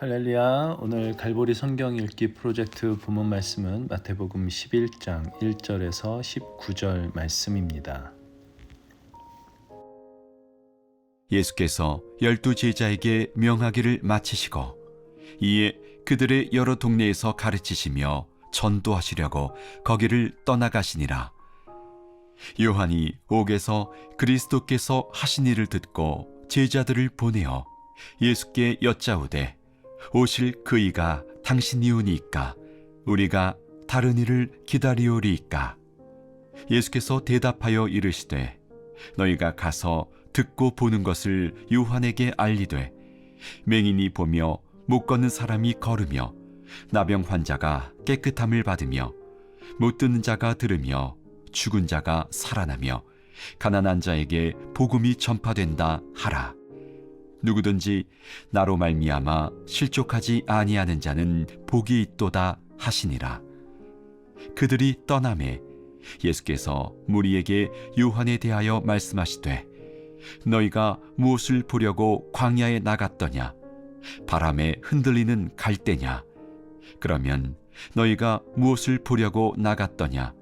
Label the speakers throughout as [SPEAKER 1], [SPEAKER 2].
[SPEAKER 1] 할렐루야. 오늘 갈보리 성경 읽기 프로젝트 본문 말씀은 마태복음 11장 1절에서 19절 말씀입니다.
[SPEAKER 2] 예수께서 12 제자에게 명하기를 마치시고 이에 그들의 여러 동네에서 가르치시며 전도하시려고 거기를 떠나가시니라. 요한이 옥에서 그리스도께서 하신 일을 듣고 제자들을 보내어 예수께 여짜오되 오실 그이가 당신이오니이까 우리가 다른 이를 기다리오리이까. 예수께서 대답하여 이르시되 너희가 가서 듣고 보는 것을 요한에게 알리되 맹인이 보며 못 걷는 사람이 걸으며 나병 환자가 깨끗함을 받으며 못 듣는 자가 들으며 죽은 자가 살아나며 가난한 자에게 복음이 전파된다 하라. 누구든지 나로 말미암아 실족하지 아니하는 자는 복이 있도다 하시니라. 그들이 떠나매 예수께서 무리에게 요한에 대하여 말씀하시되 너희가 무엇을 보려고 광야에 나갔더냐? 바람에 흔들리는 갈대냐? 그러면 너희가 무엇을 보려고 나갔더냐?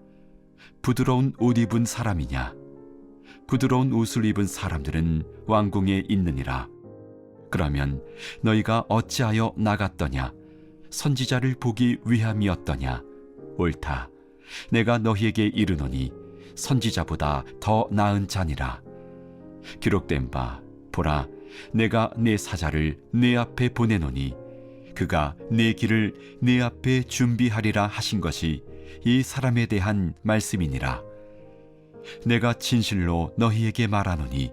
[SPEAKER 2] 부드러운 옷 입은 사람이냐? 부드러운 옷을 입은 사람들은 왕궁에 있느니라. 그러면 너희가 어찌하여 나갔더냐? 선지자를 보기 위함이었더냐? 옳다. 내가 너희에게 이르노니 선지자보다 더 나은 자니라. 기록된 바 보라, 내가 내 사자를 내 앞에 보내노니 그가 내 길을 내 앞에 준비하리라 하신 것이 이 사람에 대한 말씀이니라. 내가 진실로 너희에게 말하노니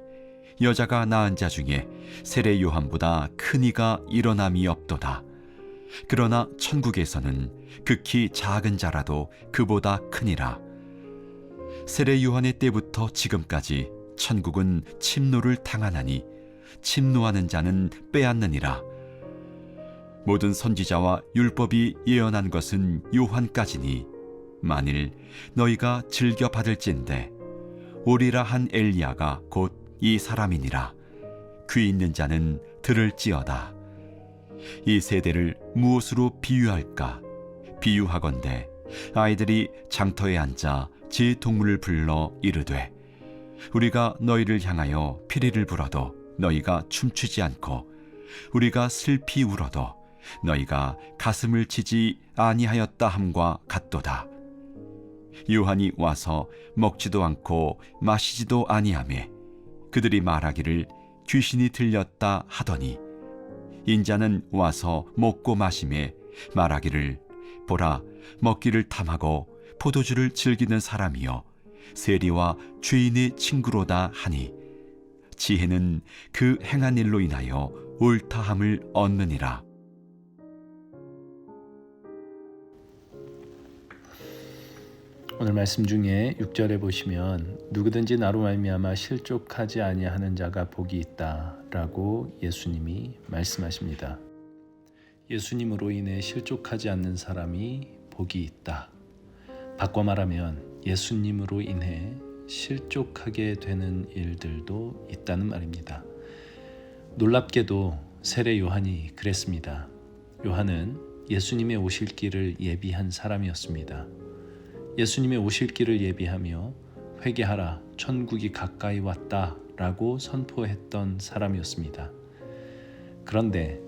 [SPEAKER 2] 여자가 낳은 자 중에 세례 요한보다 큰 이가 일어남이 없도다. 그러나 천국에서는 극히 작은 자라도 그보다 크니라. 세례 요한의 때부터 지금까지 천국은 침노를 당하나니 침노하는 자는 빼앗느니라. 모든 선지자와 율법이 예언한 것은 요한까지니 만일 너희가 즐겨 받을진대 오리라 한 엘리야가 곧 이 사람이니라. 귀 있는 자는 들을지어다. 이 세대를 무엇으로 비유할까? 비유하건대 아이들이 장터에 앉아 제 동물을 불러 이르되 우리가 너희를 향하여 피리를 불어도 너희가 춤추지 않고 우리가 슬피 울어도 너희가 가슴을 치지 아니하였다 함과 같도다. 요한이 와서 먹지도 않고 마시지도 아니하매 그들이 말하기를 귀신이 들렸다 하더니 인자는 와서 먹고 마시매 말하기를 보라, 먹기를 탐하고 포도주를 즐기는 사람이여 세리와 죄인의 친구로다 하니 지혜는 그 행한 일로 인하여 옳다함을 얻느니라.
[SPEAKER 1] 오늘 말씀 중에 6절에 보시면 누구든지 나로 말미암아 실족하지 아니하는 자가 복이 있다라고 예수님이 말씀하십니다. 예수님으로 인해 실족하지 않는 사람이 복이 있다. 바꿔 말하면 예수님으로 인해 실족하게 되는 일들도 있다는 말입니다. 놀랍게도 세례 요한이 그랬습니다. 요한은 예수님의 오실 길을 예비한 사람이었습니다. 예수님의 오실 길을 예비하며 회개하라, 천국이 가까이 왔다 라고 선포했던 사람이었습니다. 그런데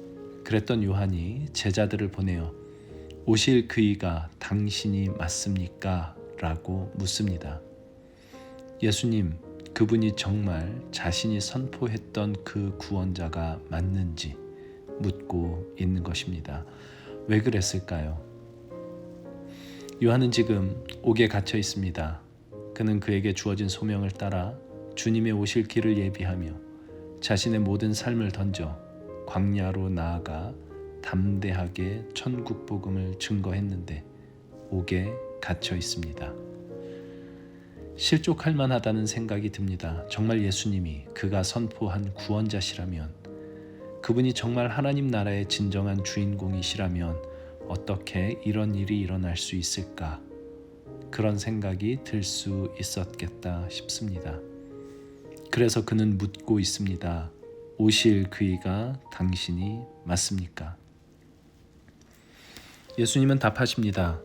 [SPEAKER 1] 그랬던 요한이 제자들을 보내어 오실 그이가 당신이 맞습니까? 라고 묻습니다. 예수님, 그분이 정말 자신이 선포했던 그 구원자가 맞는지 묻고 있는 것입니다. 왜 그랬을까요? 요한은 지금 옥에 갇혀 있습니다. 그는 그에게 주어진 소명을 따라 주님의 오실 길을 예비하며 자신의 모든 삶을 던져 광야로 나아가 담대하게 천국 복음을 증거했는데 옥에 갇혀 있습니다. 실족할 만하다는 생각이 듭니다. 정말 예수님이 그가 선포한 구원자시라면, 그분이 정말 하나님 나라의 진정한 주인공이시라면 어떻게 이런 일이 일어날 수 있을까? 그런 생각이 들 수 있었겠다 싶습니다. 그래서 그는 묻고 있습니다. 오실 그이가 당신이 맞습니까? 예수님은 답하십니다.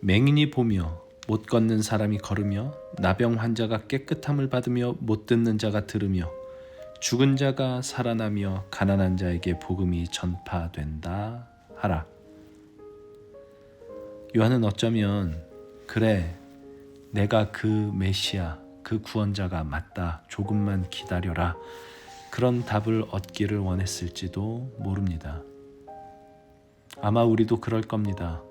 [SPEAKER 1] 맹인이 보며 못 걷는 사람이 걸으며 나병 환자가 깨끗함을 받으며 못 듣는 자가 들으며 죽은 자가 살아나며 가난한 자에게 복음이 전파된다 하라. 요한은 어쩌면 그래, 내가 그 메시아, 그 구원자가 맞다, 조금만 기다려라, 그런 답을 얻기를 원했을지도 모릅니다. 아마 우리도 그럴 겁니다.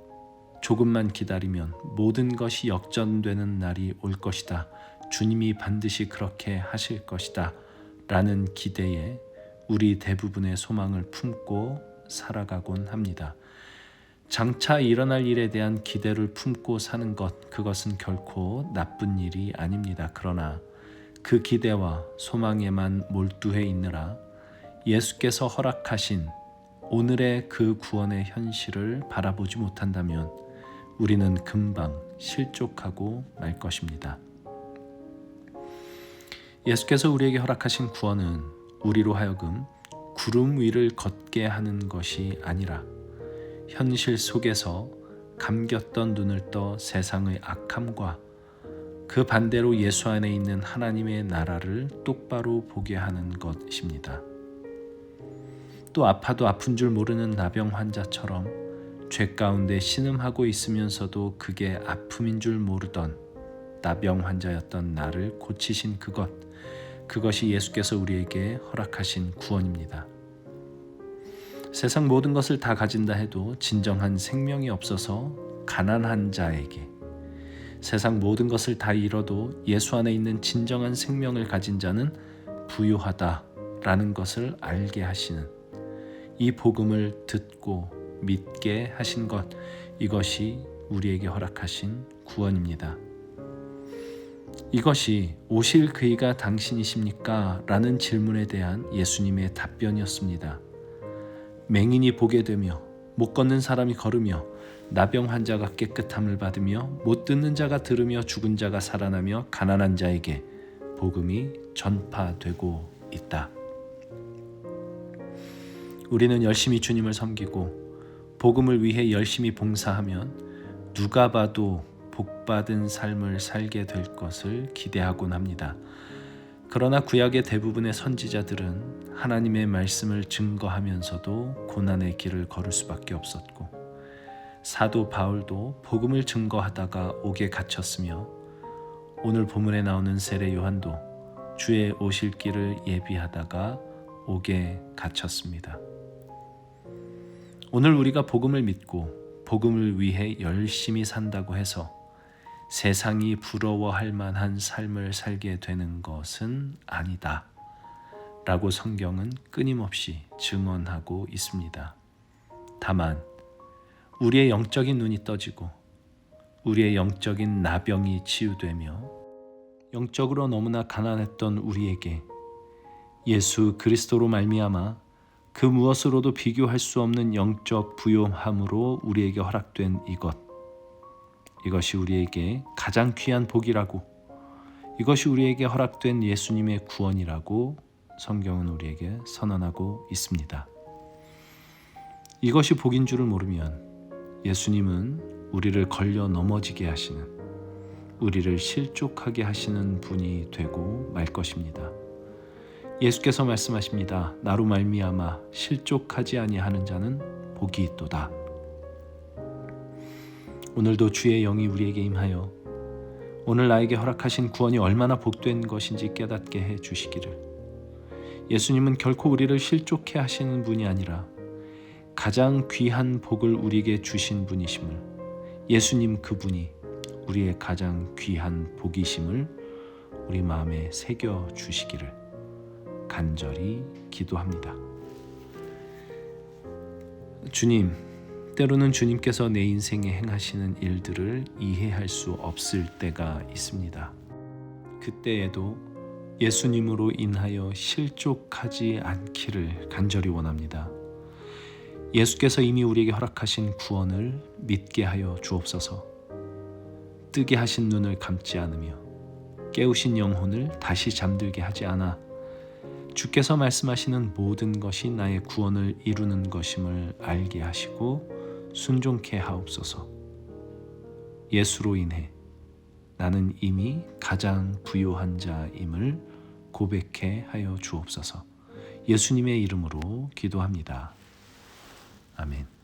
[SPEAKER 1] 조금만 기다리면 모든 것이 역전되는 날이 올 것이다. 주님이 반드시 그렇게 하실 것이다. 라는 기대에 우리 대부분의 소망을 품고 살아가곤 합니다. 장차 일어날 일에 대한 기대를 품고 사는 것, 그것은 결코 나쁜 일이 아닙니다. 그러나 그 기대와 소망에만 몰두해 있느라 예수께서 허락하신 오늘의 그 구원의 현실을 바라보지 못한다면 우리는 금방 실족하고 말 것입니다. 예수께서 우리에게 허락하신 구원은 우리로 하여금 구름 위를 걷게 하는 것이 아니라 현실 속에서 감겼던 눈을 떠 세상의 악함과 그 반대로 예수 안에 있는 하나님의 나라를 똑바로 보게 하는 것입니다. 또 아파도 아픈 줄 모르는 나병 환자처럼 죄 가운데 신음하고 있으면서도 그게 아픔인 줄 모르던 나병 환자였던 나를 고치신 그것이 예수께서 우리에게 허락하신 구원입니다. 세상 모든 것을 다 가진다 해도 진정한 생명이 없어서 가난한 자에게, 세상 모든 것을 다 잃어도 예수 안에 있는 진정한 생명을 가진 자는 부유하다라는 것을 알게 하시는 이 복음을 듣고 믿게 하신 것, 이것이 우리에게 허락하신 구원입니다. 이것이 오실 그이가 당신이십니까? 라는 질문에 대한 예수님의 답변이었습니다. 맹인이 보게 되며 못 걷는 사람이 걸으며 나병 환자가 깨끗함을 받으며 못 듣는 자가 들으며 죽은 자가 살아나며 가난한 자에게 복음이 전파되고 있다. 우리는 열심히 주님을 섬기고 복음을 위해 열심히 봉사하면 누가 봐도 복받은 삶을 살게 될 것을 기대하곤 합니다. 그러나 구약의 대부분의 선지자들은 하나님의 말씀을 증거하면서도 고난의 길을 걸을 수밖에 없었고, 사도 바울도 복음을 증거하다가 옥에 갇혔으며, 오늘 본문에 나오는 세례 요한도 주의 오실 길을 예비하다가 옥에 갇혔습니다. 오늘 우리가 복음을 믿고 복음을 위해 열심히 산다고 해서 세상이 부러워할 만한 삶을 살게 되는 것은 아니다 라고 성경은 끊임없이 증언하고 있습니다. 다만 우리의 영적인 눈이 떠지고 우리의 영적인 나병이 치유되며 영적으로 너무나 가난했던 우리에게 예수 그리스도로 말미암아 그 무엇으로도 비교할 수 없는 영적 부요함으로 우리에게 허락된 이것이 우리에게 가장 귀한 복이라고, 이것이 우리에게 허락된 예수님의 구원이라고 성경은 우리에게 선언하고 있습니다. 이것이 복인 줄을 모르면 예수님은 우리를 걸려 넘어지게 하시는, 우리를 실족하게 하시는 분이 되고 말 것입니다. 예수께서 말씀하십니다. 나로 말미암아 실족하지 아니하는 자는 복이 있도다. 오늘도 주의 영이 우리에게 임하여 오늘 나에게 허락하신 구원이 얼마나 복된 것인지 깨닫게 해 주시기를. 예수님은 결코 우리를 실족해 하시는 분이 아니라 가장 귀한 복을 우리에게 주신 분이심을, 예수님 그분이 우리의 가장 귀한 복이심을 우리 마음에 새겨 주시기를 간절히 기도합니다. 주님, 때로는 주님께서 내 인생에 행하시는 일들을 이해할 수 없을 때가 있습니다. 그때에도 예수님으로 인하여 실족하지 않기를 간절히 원합니다. 예수께서 이미 우리에게 허락하신 구원을 믿게 하여 주옵소서. 뜨게 하신 눈을 감지 않으며 깨우신 영혼을 다시 잠들게 하지 않아 주께서 말씀하시는 모든 것이 나의 구원을 이루는 것임을 알게 하시고 순종케 하옵소서. 예수로 인해 나는 이미 가장 부요한 자임을 고백케 하여 주옵소서. 예수님의 이름으로 기도합니다. 아멘.